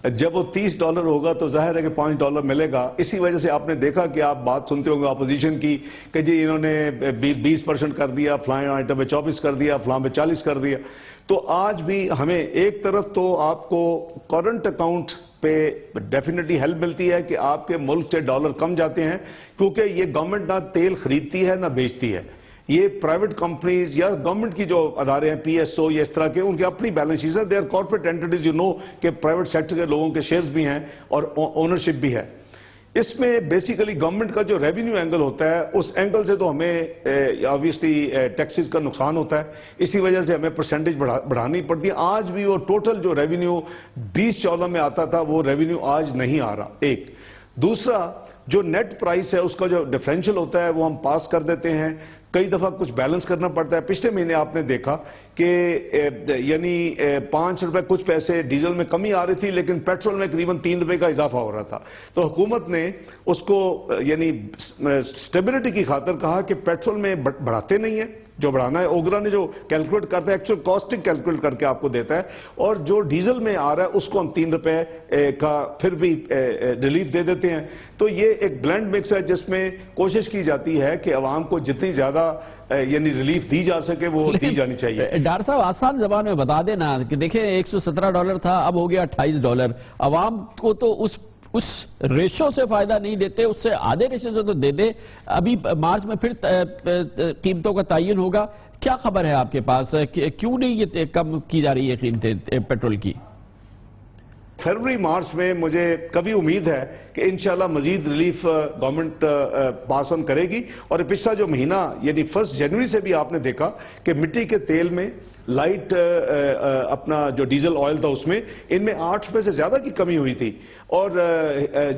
جب وہ $30 ہوگا تو ظاہر ہے کہ $5 ملے گا. اسی وجہ سے آپ نے دیکھا کہ آپ بات سنتے ہوں گے اپوزیشن کی کہ جی انہوں نے 20% کر دیا, فلاں آئٹم پہ 24 کر دیا, فلاں پہ 40 کر دیا. تو آج بھی ہمیں ایک طرف تو آپ کو کرنٹ اکاؤنٹ پہ ڈیفینیٹلی ہیلپ ملتی ہے کہ آپ کے ملک سے ڈالر کم جاتے ہیں, کیونکہ یہ گورنمنٹ نہ تیل خریدتی ہے نہ بیچتی ہے. یہ پرائیویٹ کمپنیز یا گورنمنٹ کی جو ادارے ہیں, پی ایس او یا اس طرح کے, ان کی اپنی بیلنس شیٹس ہیں. They are corporate entities, you know کہ پرائیویٹ سیکٹر کے لوگوں کے شیئرز بھی ہیں اور اونرشپ بھی ہے. اس میں بیسیکلی گورنمنٹ کا جو ریونیو اینگل ہوتا ہے اس اینگل سے تو ہمیں آبویسلی ٹیکسز کا نقصان ہوتا ہے, اسی وجہ سے ہمیں پرسنٹیج بڑھانی پڑتی ہے. آج بھی وہ ٹوٹل جو ریونیو 2014 میں آتا تھا وہ ریونیو آج نہیں آ رہا, ایک. دوسرا جو نیٹ پرائس ہے اس کا جو ڈیفرنشل ہوتا ہے وہ ہم پاس کر دیتے ہیں, کئی دفعہ کچھ بیلنس کرنا پڑتا ہے. پچھلے مہینے آپ نے دیکھا کہ یعنی 5 روپے کچھ پیسے ڈیزل میں کمی آ رہی تھی, لیکن پیٹرول میں قریباً 3 روپے کا اضافہ ہو رہا تھا. تو حکومت نے اس کو یعنی سٹیبلٹی کی خاطر کہا کہ پیٹرول میں بڑھاتے نہیں ہیں, جو بڑھانا ہے اوگرا نے جو کیلکولیٹ کرتا ہے ایکچوئل کاسٹنگ کیلکولیٹ کر کے آپ کو دیتا ہے, اور جو ڈیزل میں آ رہا ہے اس کو ہم 3 روپے کا پھر بھی ریلیف دے دیتے ہیں. تو یہ ایک بلینڈ مکس ہے جس میں کوشش کی جاتی ہے کہ عوام کو جتنی زیادہ یعنی ریلیف دی جا سکے وہ دی جانی چاہیے. ڈاکٹر صاحب آسان زبان میں بتا دینا کہ دیکھیں $117 تھا, اب ہو گیا $28. عوام کو تو اس ریشو سے فائدہ نہیں دیتے, اس سے آدھے ریشو سے تو دے دے. ابھی مارچ میں پھر قیمتوں کا تعین ہوگا, کیا خبر ہے آپ کے پاس, کیوں نہیں یہ کم کی جا رہی ہے قیمتیں پیٹرول کی؟ فروری مارچ میں مجھے کبھی امید ہے کہ انشاءاللہ مزید ریلیف گورنمنٹ پاس آن کرے گی. اور پچھلا جو مہینہ یعنی 1 جنوری سے بھی آپ نے دیکھا کہ مٹی کے تیل میں لائٹ اپنا جو ڈیزل آئل تھا اس میں ان میں 8 روپے سے زیادہ کی کمی ہوئی تھی, اور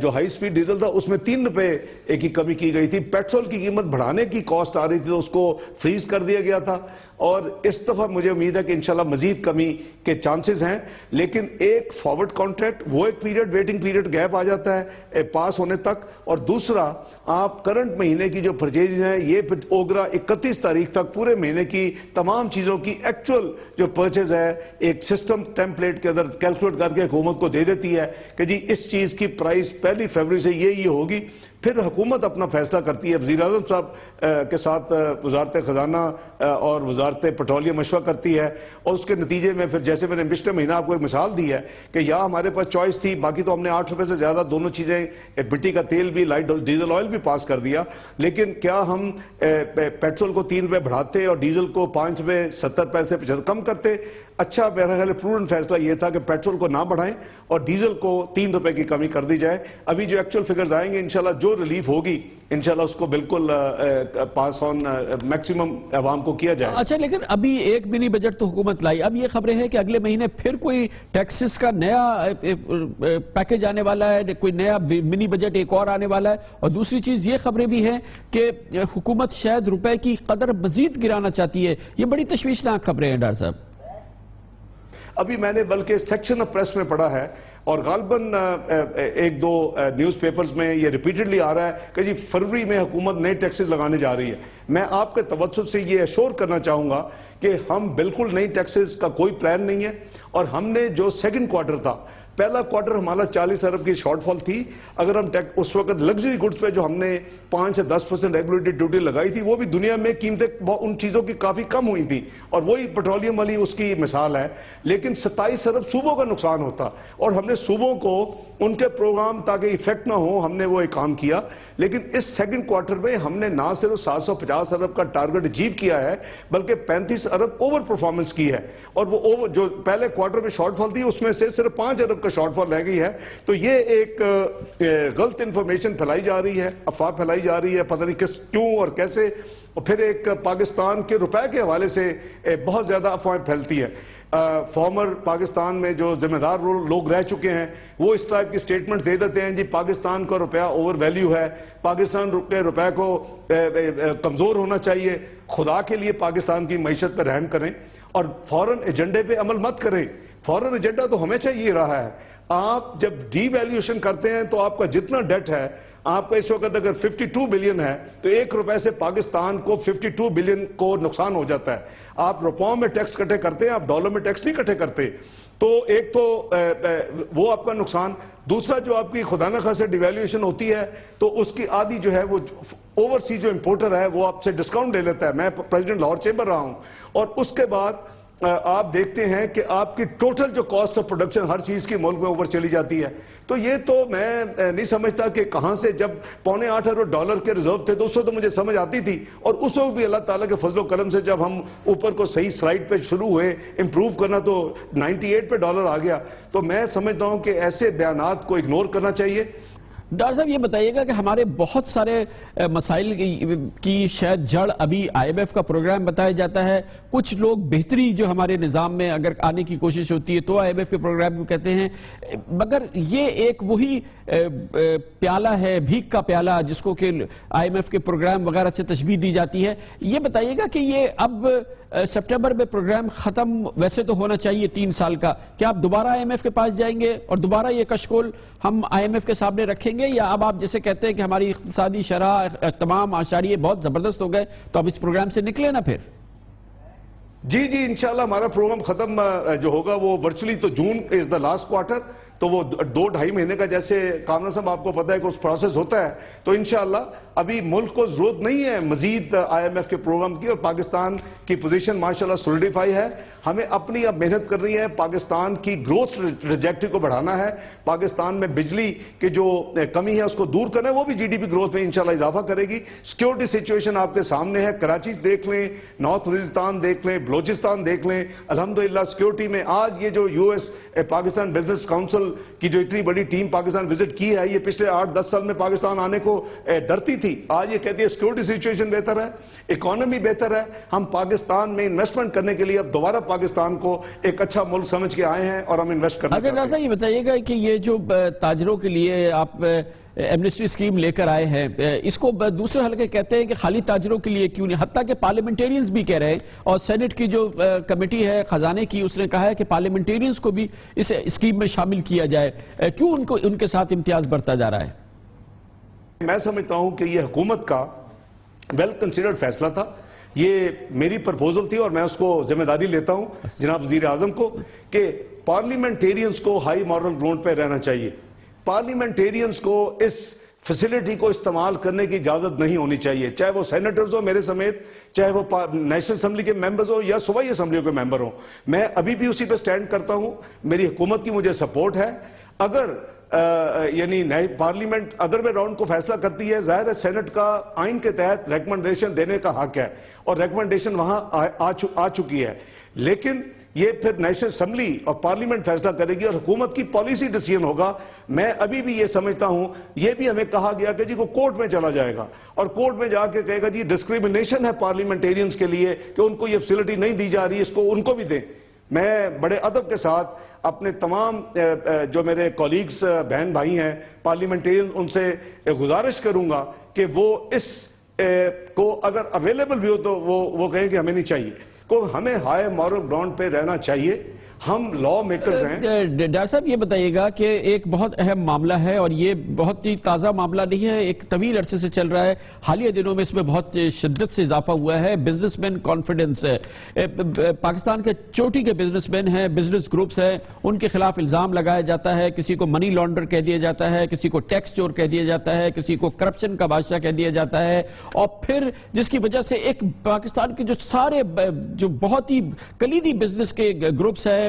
جو ہائی سپیڈ ڈیزل تھا اس میں 3 روپے کی کمی کی گئی تھی. پیٹرول کی قیمت بڑھانے کی کاسٹ آ رہی تھی تو اس کو فریز کر دیا گیا تھا, اور اس دفعہ مجھے امید ہے کہ انشاءاللہ مزید کمی کے چانسز ہیں. لیکن ایک فارورڈ کانٹریکٹ وہ ایک پیریڈ ویٹنگ پیریڈ گیپ آ جاتا ہے پاس ہونے تک, اور دوسرا آپ کرنٹ مہینے کی جو پرچیز ہیں یہ اوگرا 31 تاریخ تک پورے مہینے کی تمام چیزوں کی ایکچوئل جو پرچیز ہے ایک سسٹم ٹیمپلیٹ کے اندر کیلکولیٹ کر کے حکومت کو دے دیتی ہے کہ جی اس چیز کی پرائس 1 فروری سے یہ ہوگی. پھر حکومت اپنا فیصلہ کرتی ہے, وزیر اعظم صاحب کے ساتھ وزارت خزانہ اور وزارت پیٹرولیم مشورہ کرتی ہے, اور اس کے نتیجے میں پھر جیسے میں نے پچھلے مہینہ آپ کو ایک مثال دی ہے کہ یا ہمارے پاس چوائس تھی, باقی تو ہم نے 8 روپے سے زیادہ دونوں چیزیں مٹی کا تیل بھی لائٹ ڈیزل آئل بھی پاس کر دیا. لیکن کیا ہم پیٹرول کو 3 روپے بڑھاتے اور ڈیزل کو 5 روپے 70 پیسے کم کرتے؟ اچھا میرا خیال پروون فیصلہ یہ تھا کہ پیٹرول کو نہ بڑھائیں اور ڈیزل کو 3 روپے کی کمی کر دی جائے. ابھی جو ایکچوئل فگرز آئیں گے انشاءاللہ جو ریلیف ہوگی انشاءاللہ اس کو بالکل پاس آن میکسیمم عوام کو کیا جائے. اچھا لیکن ابھی ایک منی بجٹ تو حکومت لائی, اب یہ خبریں ہیں کہ اگلے مہینے پھر کوئی ٹیکسز کا نیا پیکیج آنے والا ہے, کوئی نیا منی بجٹ ایک اور آنے والا ہے. اور دوسری چیز یہ خبریں بھی ہیں کہ حکومت شاید روپے کی قدر مزید گرانا چاہتی ہے. یہ بڑی تشویشناک خبریں ہیں ڈاکٹر صاحب. ابھی میں نے بلکہ سیکشن آف پریس میں پڑھا ہے اور غالباً 1-2 نیوز پیپرز میں یہ ریپیٹڈلی آ رہا ہے کہ جی فروری میں حکومت نئے ٹیکسز لگانے جا رہی ہے. میں آپ کے توسط سے یہ ایشور کرنا چاہوں گا کہ ہم بالکل نئی ٹیکسز کا کوئی پلان نہیں ہے, اور ہم نے جو سیکنڈ کوارٹر تھا, پہلا کوارٹر ہمارا 40 ارب کی شارٹ فال تھی. اگر ہم اس وقت لگژری گڈز پہ جو ہم نے 5 سے 10% ریگولیٹڈ ڈیوٹی لگائی تھی وہ بھی دنیا میں قیمتیں ان چیزوں کی کافی کم ہوئی تھی, اور وہی پیٹرولیم والی اس کی مثال ہے. لیکن 27 ارب صوبوں کا نقصان ہوتا, اور ہم نے صوبوں کو ان کے پروگرام تاکہ ایفیکٹ نہ ہو ہم نے وہ ایک کام کیا. لیکن اس سیکنڈ کوارٹر میں ہم نے نہ صرف 750 ارب کا ٹارگٹ اچیو کیا ہے بلکہ 35 ارب اوور پرفارمنس کی ہے, اور وہ جو پہلے کوارٹر میں شارٹ فال تھی اس میں سے صرف 5 ارب کا شارٹ فال رہ گئی ہے. تو یہ ایک غلط انفارمیشن پھیلائی جا رہی ہے, افواہ پھیلائی جا رہی ہے, پتہ نہیں کیوں اور کیسے, اور پھر ایک پاکستان کے روپے کے حوالے سے بہت زیادہ افواہیں پھیلتی ہے. فارمر پاکستان میں جو ذمہ دار لوگ رہ چکے ہیں وہ اس ٹائپ کی سٹیٹمنٹ دے دیتے ہیں جی پاکستان کا روپیہ اوور ویلیو ہے, پاکستان کے روپے کو کمزور ہونا چاہیے. خدا کے لیے پاکستان کی معیشت پہ رحم کریں اور فورن ایجنڈے پہ عمل مت کریں. فورن ایجنڈا تو ہمیشہ یہ رہا ہے, آپ جب ڈی ویلیوشن کرتے ہیں تو آپ کا جتنا ڈیٹ ہے, آپ کا اس وقت اگر 52 بلین ہے تو 1 روپے سے پاکستان کو 52 بلین کو نقصان ہو جاتا ہے. آپ روپوں میں ٹیکس کٹے کرتے ہیں, آپ ڈالر میں ٹیکس نہیں کٹے کرتے. تو ایک تو وہ آپ کا نقصان, دوسرا جو آپ کی خدا نخواستہ ڈیویلیویشن ہوتی ہے تو اس کی آدھی جو ہے وہ اوورسیز جو امپورٹر ہے وہ آپ سے ڈسکاؤنٹ لے لیتا ہے. میں پریزیڈنٹ لاہور چیمبر رہا ہوں, اور اس کے بعد آپ دیکھتے ہیں کہ آپ کی ٹوٹل جو کاسٹ آف پروڈکشن ہر چیز کی ملک میں اوپر چلی جاتی ہے. تو یہ تو میں نہیں سمجھتا کہ کہاں سے, جب $7.25 ارب ڈالر کے ریزرو تھے تو اس وقت تو مجھے سمجھ آتی تھی, اور اس وقت بھی اللہ تعالیٰ کے فضل و کرم سے جب ہم اوپر کو صحیح سلائڈ پہ شروع ہوئے امپروو کرنا تو 98 پہ ڈالر آ گیا. تو میں سمجھتا ہوں کہ ایسے بیانات کو اگنور کرنا چاہیے. ڈاکٹر صاحب یہ بتائیے گا کہ ہمارے بہت سارے مسائل کی شاید جڑ ابھی آئی ایم ایف کا پروگرام بتایا جاتا ہے. کچھ لوگ بہتری جو ہمارے نظام میں اگر آنے کی کوشش ہوتی ہے تو آئی ایم ایف کے پروگرام کو کہتے ہیں, مگر یہ ایک وہی پیالہ ہے, بھیک کا پیالہ, جس کو کہ آئی ایم ایف کے پروگرام وغیرہ سے تشبیہ دی جاتی ہے. یہ بتائیے گا کہ یہ اب سپٹمبر میں پروگرام ختم ویسے تو ہونا چاہیے 3 سال کا, کیا آپ دوبارہ آئی ایم ایف کے پاس جائیں گے اور دوبارہ یہ کشکول ہم آئی ایم ایف کے سامنے رکھیں گے, یا اب آپ جیسے کہتے ہیں کہ ہماری اقتصادی شرح تمام اعشاریے بہت زبردست ہو گئے تو اب اس پروگرام سے نکلے نا پھر؟ جی انشاءاللہ ہمارا پروگرام ختم جو ہوگا وہ ورچولی تو جون از دا لاسٹ کوارٹر, تو وہ 2-2.5 مہینے کا جیسے کامران صاحب آپ کو پتہ ہے کہ اس پروسیس ہوتا ہے. تو انشاءاللہ ابھی ملک کو ضرورت نہیں ہے مزید آئی ایم ایف کے پروگرام کی, اور پاکستان کی پوزیشن ماشاءاللہ سولیڈیفائی ہے. ہمیں اپنی اب محنت کرنی ہے, پاکستان کی گروتھ ٹریجیکٹری کو بڑھانا ہے, پاکستان میں بجلی کی جو کمی ہے اس کو دور کرنا ہے, وہ بھی جی ڈی پی گروتھ میں انشاءاللہ اضافہ کرے گی. سیکیورٹی سچویشن آپ کے سامنے ہے, کراچی دیکھ لیں, نارتھ وزیرستان دیکھ لیں, بلوچستان دیکھ لیں, الحمدللہ سیکیورٹی میں آج یہ جو U S Pakistan business council کی جو اتنی بڑی ٹیم پاکستان وزٹ کی ہے, یہ پچھلے 8-10 سال میں پاکستان آنے کو ڈرتی تھی, آج یہ کہتی ہے سیکیورٹی سچویشن بہتر ہے, اکانومی بہتر ہے, ہم پاکستان میں انویسٹمنٹ کرنے کے لیے اب دوبارہ پاکستان کو ایک اچھا ملک سمجھ کے آئے ہیں اور ہم انویسٹ کرنا چاہتے ہیں. اچھا یہ بتائیے گا کہ یہ جو تاجروں کے لیے آپ ایمنسٹی اسکیم لے کر آئے ہیں, اس کو دوسرے حلقے کہتے ہیں کہ خالی تاجروں کے لیے کیوں نہیں, حتیٰ کہ پارلیمنٹیرینز بھی کہہ رہے ہیں, اور سینٹ کی جو کمیٹی ہے خزانے کی, اس نے کہا ہے کہ پارلیمنٹیرینز کو بھی اس اسکیم میں شامل کیا جائے. کیوں ان کے ساتھ امتیاز برتا جا رہا ہے؟ میں سمجھتا ہوں کہ یہ حکومت کا ویل کنسیڈرڈ فیصلہ تھا, یہ میری پرپوزل تھی اور میں اس کو ذمہ داری لیتا ہوں جناب وزیر اعظم کو کہ پارلیمنٹیرینز کو ہائی مورل گراؤنڈ پہ رہنا چاہیے. پارلیمنٹیرینز کو اس فیسلٹی کو استعمال کرنے کی اجازت نہیں ہونی چاہیے, چاہے وہ سینیٹرز ہو میرے سمیت, چاہے وہ نیشنل اسمبلی کے ممبرز ہو یا صوبائی اسمبلیوں کے ممبر ہوں. میں ابھی بھی اسی پہ سٹینڈ کرتا ہوں, میری حکومت کی مجھے سپورٹ ہے. اگر یعنی پارلیمنٹ ادر وے راؤنڈ کو فیصلہ کرتی ہے, ظاہر ہے سینٹ کا آئین کے تحت ریکمنڈیشن دینے کا حق ہے اور ریکمنڈیشن وہاں آ چکی ہے, لیکن یہ پھر نیشنل اسمبلی اور پارلیمنٹ فیصلہ کرے گی اور حکومت کی پالیسی ڈیسیژن ہوگا. میں ابھی بھی یہ سمجھتا ہوں, یہ بھی ہمیں کہا گیا کہ جی کو کورٹ میں چلا جائے گا اور کورٹ میں جا کے کہے گا جی ڈسکریمنیشن ہے پارلیمنٹیرینز کے لیے کہ ان کو یہ فیسلٹی نہیں دی جا رہی, اس کو ان کو بھی دیں. میں بڑے ادب کے ساتھ اپنے تمام جو میرے کولیگز بہن بھائی ہیں پارلیمنٹیرین, ان سے گزارش کروں گا کہ وہ اس کو اگر اویلیبل بھی ہو تو وہ کہیں کہ ہمیں نہیں چاہیے, کو ہمیں ہائی مورل گراؤنڈ پہ رہنا چاہیے. ہم لا میکرز ہیں. ڈاکٹر صاحب یہ بتائیے گا کہ ایک بہت اہم معاملہ ہے, اور یہ بہت ہی تازہ معاملہ نہیں ہے, ایک طویل عرصے سے چل رہا ہے, حالیہ دنوں میں اس میں بہت شدت سے اضافہ ہوا ہے, بزنس مین کانفیڈنس. پاکستان کے چوٹی کے بزنس مین ہیں, بزنس گروپس ہیں, ان کے خلاف الزام لگایا جاتا ہے, کسی کو منی لانڈر کہہ دیا جاتا ہے, کسی کو ٹیکس چور کہہ دیا جاتا ہے, کسی کو کرپشن کا بادشاہ کہہ دیا جاتا ہے, اور پھر جس کی وجہ سے ایک پاکستان کے جو سارے جو بہت ہی کلیدی بزنس کے گروپس ہیں,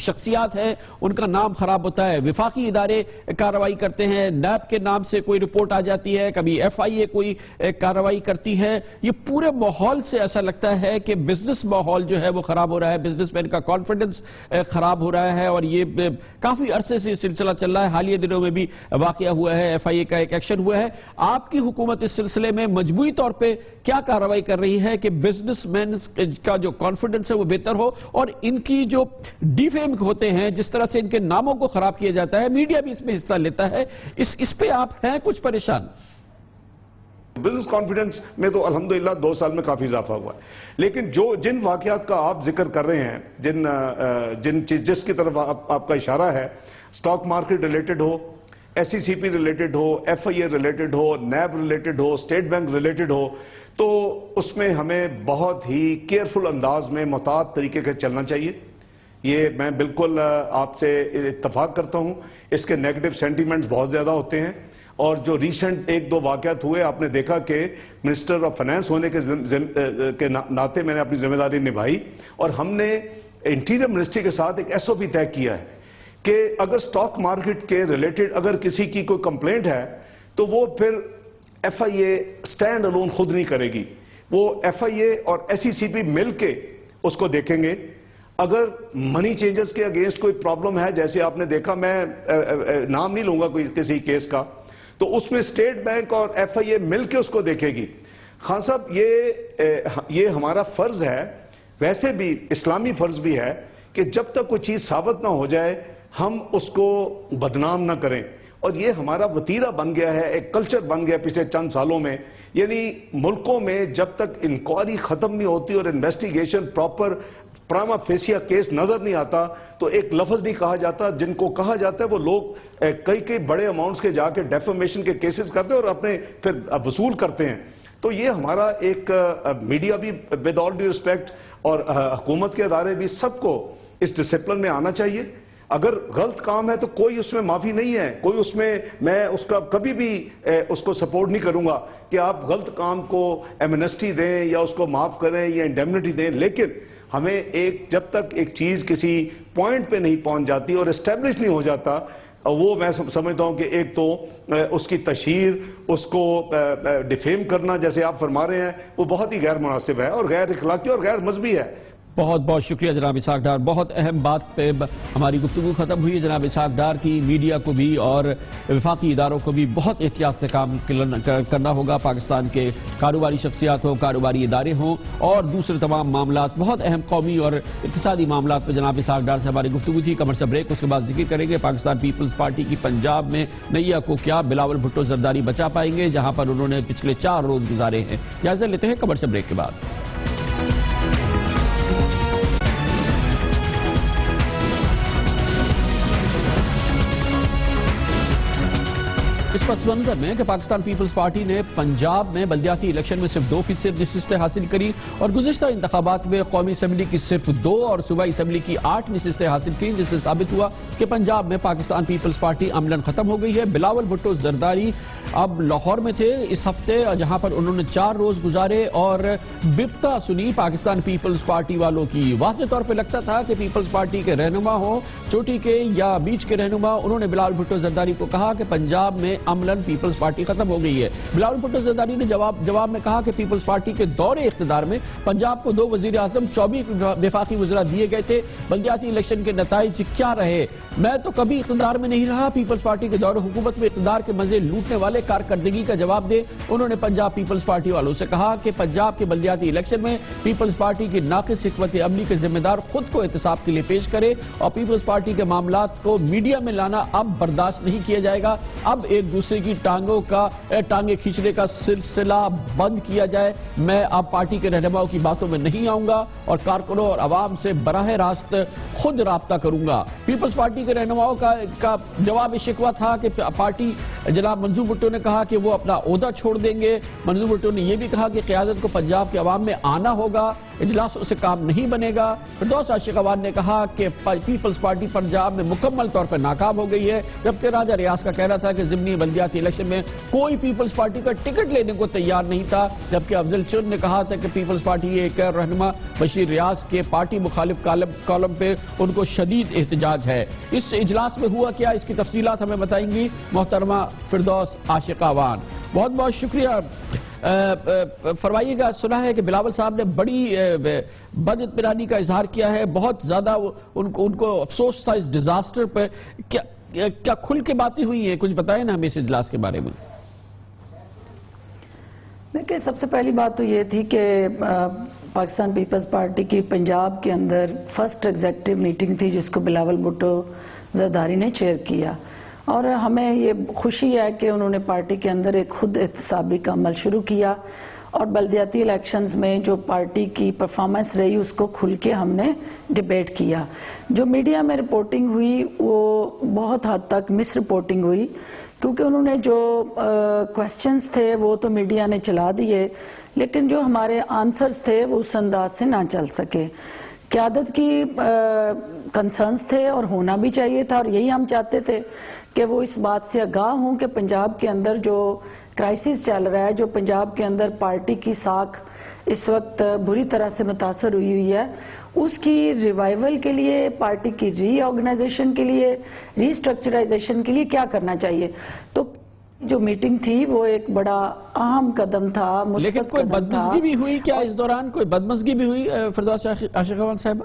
شخصیات ہیں, ان کا نام خراب ہوتا ہے. وفاقی ادارے کارروائی کرتے ہیں, نیب کے نام سے کوئی رپورٹ آ جاتی ہے, کبھی ایف آئی اے کوئی کارروائی کرتی ہے. یہ پورے ماحول سے ایسا لگتا ہے کہ بزنس ماحول جو ہے وہ خراب ہو رہا ہے, بزنس مین کا کانفیڈنس خراب ہو رہا ہے, اور یہ کافی عرصے سے سلسلہ چل رہا ہے. حالیہ دنوں میں بھی واقعہ ہوا ہے, ایف آئی اے کا ایک ایکشن ہوا ہے. آپ کی حکومت اس سلسلے میں مجموعی طور پہ کیا کارروائی کر رہی ہے کہ بزنس مین کا جو کانفیڈنس ہے وہ بہتر ہو, اور ان کی جو ڈیفیم ہوتے ہیں, جس طرح سے ان کے ناموں کو خراب کیا جاتا ہے, میڈیا بھی اس میں حصہ لیتا ہے, اس پہ آپ ہیں کچھ پریشان؟ بزنس کانفیڈنس میں تو الحمدللہ 2 سال میں کافی اضافہ ہوا ہے, لیکن جن واقعات کا آپ ذکر کر رہے ہیں, جس کی طرف آپ کا اشارہ ہے, سٹاک مارکیٹ ریلیٹڈ ہو, ایس سی سی پی ریلیٹڈ ہو, ایف آئی اے ریلیٹڈ ہو, نیب ریلیٹڈ ہو, اسٹیٹ بینک ریلیٹڈ ہو, تو اس میں ہمیں بہت ہی کیئرفل انداز میں محتاط طریقے سے چلنا چاہیے. یہ میں بالکل آپ سے اتفاق کرتا ہوں. اس کے نیگیٹو سینٹیمنٹس بہت زیادہ ہوتے ہیں, اور جو ریسنٹ 1-2 واقعات ہوئے, آپ نے دیکھا کہ منسٹر آف فائنانس ہونے کے ناطے میں نے اپنی ذمہ داری نبھائی, اور ہم نے انٹیریئر منسٹری کے ساتھ ایک ایس او پی طے کیا ہے کہ اگر سٹاک مارکیٹ کے ریلیٹڈ اگر کسی کی کوئی کمپلینٹ ہے تو وہ پھر ایف آئی اے اسٹینڈ الون خود نہیں کرے گی, وہ ایف آئی اے اور ایس سی سی پی مل کے اس کو دیکھیں گے. اگر منی چینجز کے اگینسٹ کوئی پرابلم ہے, جیسے آپ نے دیکھا, میں نام نہیں لوں گا کوئی کسی کیس کا, تو اس میں اسٹیٹ بینک اور ایف آئی اے مل کے اس کو دیکھے گی. خان صاحب یہ ہمارا فرض ہے, ویسے بھی اسلامی فرض بھی ہے کہ جب تک کوئی چیز ثابت نہ ہو جائے ہم اس کو بدنام نہ کریں, اور یہ ہمارا وتیرہ بن گیا ہے, ایک کلچر بن گیا پچھلے چند سالوں میں. یعنی ملکوں میں جب تک انکوائری ختم نہیں ہوتی اور انویسٹیگیشن پراپر پراما فیسیا کیس نظر نہیں آتا تو ایک لفظ نہیں کہا جاتا. جن کو کہا جاتا ہے وہ لوگ کئی بڑے اماؤنٹس کے جا کے ڈیفیمیشن کے کیسز کرتے ہیں اور اپنے پھر وصول کرتے ہیں. تو یہ ہمارا ایک میڈیا بھی ود آل ڈیو ریسپیکٹ اور حکومت کے ادارے بھی سب کو اس ڈسپلن میں آنا چاہیے. اگر غلط کام ہے تو کوئی اس میں معافی نہیں ہے, کوئی اس میں اس کا کبھی بھی اس کو سپورٹ نہیں کروں گا کہ آپ غلط کام کو ایمنسٹی دیں یا اس کو معاف کریں یا انڈیمنٹی دیں. لیکن ہمیں جب تک ایک چیز کسی پوائنٹ پہ نہیں پہنچ جاتی اور اسٹیبلش نہیں ہو جاتا, وہ میں سمجھتا ہوں کہ ایک تو اس کی تشہیر, اس کو ڈیفیم کرنا جیسے آپ فرما رہے ہیں, وہ بہت ہی غیر مناسب ہے اور غیر اخلاقی اور غیر مذہبی ہے. بہت بہت شکریہ جناب اسحاق ڈار. بہت اہم بات پہ ہماری گفتگو ختم ہوئی ہے. جناب اسحاق ڈار کی میڈیا کو بھی اور وفاقی اداروں کو بھی بہت احتیاط سے کام کرنا ہوگا. پاکستان کے کاروباری شخصیات ہوں, کاروباری ادارے ہوں اور دوسرے تمام معاملات, بہت اہم قومی اور اقتصادی معاملات پہ جناب اسحاق ڈار سے ہماری گفتگو تھی. کمرشل بریک, اس کے بعد ذکر کریں گے پاکستان پیپلز پارٹی کی پنجاب میں نیا کو کیا بلاول بھٹو زرداری بچا پائیں گے جہاں پر انہوں نے پچھلے 4 روز گزارے ہیں. جائزہ لیتے ہیں کمرشل بریک کے بعد. اس پس منظر میں کہ پاکستان پیپلز پارٹی نے پنجاب میں بلدیاتی الیکشن میں صرف 2% نشستیں حاصل کری اور گزشتہ انتخابات میں قومی اسمبلی کی صرف 2 اور صوبائی اسمبلی کی 8 نشستیں حاصل کی, جس سے ثابت ہوا کہ پنجاب میں پاکستان پیپلز پارٹی عملاً ختم ہو گئی ہے. بلاول بھٹو زرداری اب لاہور میں تھے اس ہفتے, جہاں پر انہوں نے 4 روز گزارے اور بپتا سنی پاکستان پیپلز پارٹی والوں کی. واضح طور پہ لگتا تھا کہ پیپلز پارٹی کے رہنما ہوں, چوٹی کے یا بیچ کے رہنما, انہوں نے بلاول بھٹو زرداری کو کہا کہ پنجاب میں عملاً پیپلز پارٹی ختم ہو گئی ہے. بلاول بھٹو زرداری نے جواب میں کہا کہ پیپلز پارٹی کے دور اقتدار میں پنجاب کو 2 وزیر اعظم, 24 وفاقی وزراء دیے گئے تھے. بلدیاتی الیکشن کے نتائج کیا رہے؟ میں تو کبھی اقتدار میں نہیں رہا. پیپلز پارٹی کے دور حکومت میں اقتدار کے مزے لوٹنے والے کارکردگی کا جواب دے. انہوں نے پنجاب پیپلز پارٹی والوں سے کہا کہ پنجاب کے بلدیاتی الیکشن میں پیپلز پارٹی کی ناقص حکمت عملی کے ذمہ دار خود کو احتساب کے لیے پیش کرے اور پیپلز پارٹی کے معاملات کو میڈیا میں لانا اب برداشت نہیں کیا جائے گا. اب ایک دوسرے کی ٹانگیں کھینچنے کا سلسلہ بند کیا جائے. میں اب پارٹی کے رہنماؤں کی باتوں میں نہیں آؤں گا اور کارکنوں اور عوام سے براہ راست خود رابطہ کروں گا. پیپلز پارٹی کے رہنماؤں کا جواب شکوہ تھا کہ پارٹی, جناب منظور بھٹو نے کہا کہ وہ اپنا عہدہ چھوڑ دیں گے. منظور بھٹو نے یہ بھی کہا کہ قیادت کو پنجاب کے عوام میں آنا ہوگا, اجلاسوں سے کام نہیں بنے گا. فردوس عاشق اوان نے کہا کہ پیپلز پارٹی پنجاب میں مکمل طور پر ناکام ہو گئی ہے, جبکہ راجہ ریاض کا کہنا تھا کہ ضمنی بلدیاتی الیکشن میں کوئی پیپلز پارٹی کا ٹکٹ لینے کو تیار نہیں تھا. جبکہ افضل چن نے کہا تھا کہ پیپلز پارٹی ایک رہنما بشیر ریاض کے پارٹی مخالف کالم پہ ان کو شدید احتجاج ہے. اس اجلاس میں ہوا کیا, اس کی تفصیلات ہمیں بتائیں گی محترمہ فردوس عاشق اوان. بہت بہت شکریہ. فرمائیے گا, سنا ہے کہ بلاول صاحب نے بڑی بد اطمینانی کا اظہار کیا ہے, بہت زیادہ ان کو افسوس تھا اس ڈیزاسٹر پر. کیا کھل کے باتیں ہوئی ہیں؟ کچھ بتائیں نا ہمیں اس اجلاس کے بارے میں. دیکھیں, سب سے پہلی بات تو یہ تھی کہ پاکستان پیپلز پارٹی کی پنجاب کے اندر فرسٹ ایگزیکٹو میٹنگ تھی جس کو بلاول بھٹو زرداری نے چیئر کیا, اور ہمیں یہ خوشی ہے کہ انہوں نے پارٹی کے اندر ایک خود احتسابی کا عمل شروع کیا اور بلدیاتی الیکشنز میں جو پارٹی کی پرفارمنس رہی اس کو کھل کے ہم نے ڈیبیٹ کیا. جو میڈیا میں رپورٹنگ ہوئی وہ بہت حد تک مس رپورٹنگ ہوئی, کیونکہ انہوں نے جو کوسچنز تھے وہ تو میڈیا نے چلا دیے, لیکن جو ہمارے آنسرز تھے وہ اس انداز سے نہ چل سکے. قیادت کی کنسرنز تھے اور ہونا بھی چاہیے تھا, اور یہی ہم چاہتے تھے کہ وہ اس بات سے آگاہ ہوں کہ پنجاب کے اندر جو کرائسس چل رہا ہے, جو پنجاب کے اندر پارٹی کی ساکھ اس وقت بری طرح سے متاثر ہوئی ہے, اس کی ریوائیول کے لیے, پارٹی کی ری آرگنائزیشن کے لیے, ری اسٹرکچرائزیشن کے لیے کیا کرنا چاہیے. تو جو میٹنگ تھی وہ ایک بڑا اہم قدم تھا, مثبت قدم تھا. لیکن کوئی بدمزگی بھی ہوئی کیا اس دوران؟ کوئی بدمزگی بھی ہوئی فردوس عاشق اوان صاحبہ؟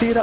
13